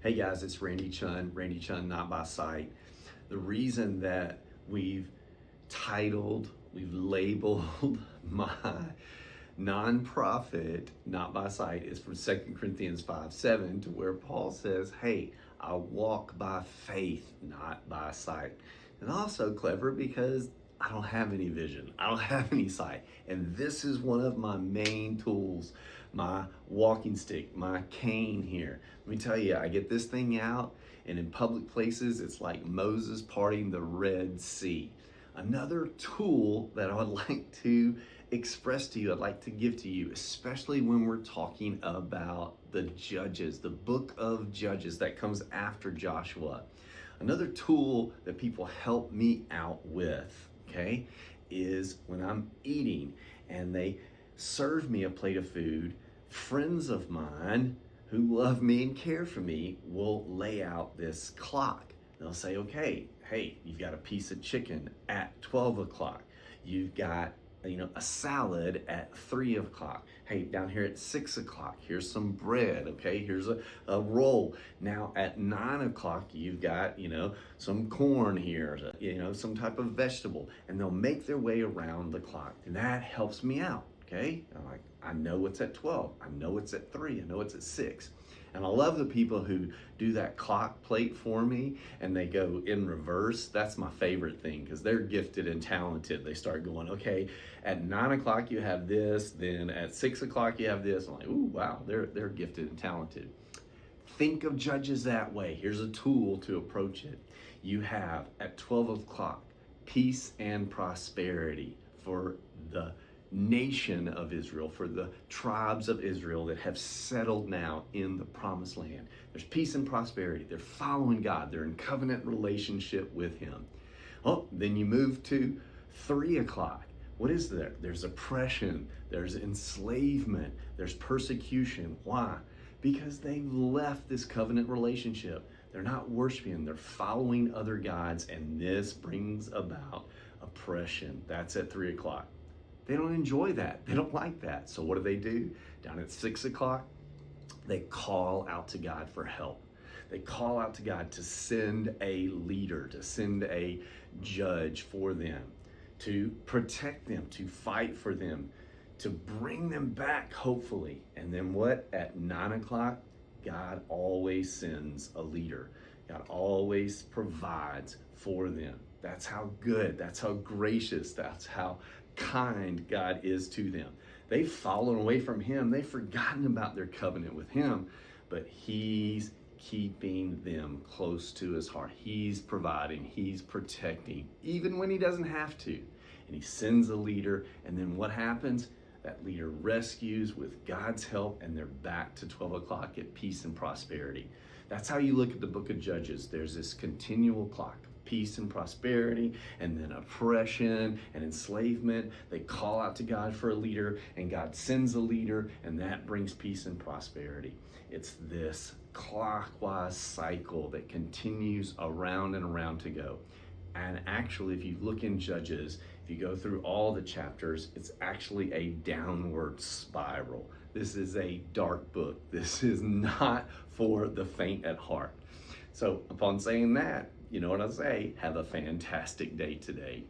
Hey guys, it's Randy Chun, Not by Sight. The reason that we've we've labeled my nonprofit Not by Sight is from 2 Corinthians 5:7, to where Paul says, hey, I walk by faith, not by sight. And also clever because I don't have any vision. I don't have any sight. And this is one of my main tools, my walking stick, my cane here. Let me tell you, I get this thing out, and in public places, it's like Moses parting the Red Sea. Another tool that I would like to express to you, I'd like to give to you, especially when we're talking about the Judges, the book of Judges that comes after Joshua. Another tool that people help me out with, okay, is when I'm eating and they serve me a plate of food, friends of mine who love me and care for me will lay out this clock. They'll say, okay, hey, you've got a piece of chicken at 12 o'clock. You've got a salad at 3 o'clock. Hey, down here at 6 o'clock, here's some bread, okay? Here's a roll. Now at 9 o'clock, you've got, some corn here, some type of vegetable. And they'll make their way around the clock. And that helps me out, okay? I know it's at 12. I know it's at 3. I know it's at 6. And I love the people who do that clock plate for me and they go in reverse. That's my favorite thing because they're gifted and talented. They start going, okay, at 9 o'clock you have this, then at 6 o'clock you have this. I'm like, ooh, wow, they're gifted and talented. Think of Judges that way. Here's a tool to approach it. You have at 12 o'clock peace and prosperity for the nation of Israel, for the tribes of Israel that have settled now in the promised land. There's peace and prosperity. They're following God. They're in covenant relationship with Him. Oh, then you move to 3 o'clock. What is there? There's oppression. There's enslavement. There's persecution. Why? Because they've left this covenant relationship. They're not worshiping. They're following other gods, and this brings about oppression. That's at 3 o'clock. They don't enjoy that. They don't like that. So what do? Down at 6 o'clock, they call out to God for help. They call out to God to send a leader, to send a judge for them, to protect them, to fight for them, to bring them back, hopefully. And then what? At 9 o'clock, God always sends a leader. God always provides for them. That's how good, that's how gracious, that's how kind God is to them. They've fallen away from Him. They've forgotten about their covenant with Him, but He's keeping them close to His heart. He's providing, He's protecting, even when He doesn't have to. And He sends a leader, and then what happens? That leader rescues with God's help, and they're back to 12 o'clock at peace and prosperity. That's how you look at the book of Judges. There's this continual clock. Peace and prosperity, and then oppression and enslavement. They call out to God for a leader, and God sends a leader, and that brings peace and prosperity. It's this clockwise cycle that continues around and around to go. And actually, if you look in Judges, if you go through all the chapters, it's actually a downward spiral. This is a dark book. This is not for the faint at heart. So upon saying that, you know what I say? Have a fantastic day today.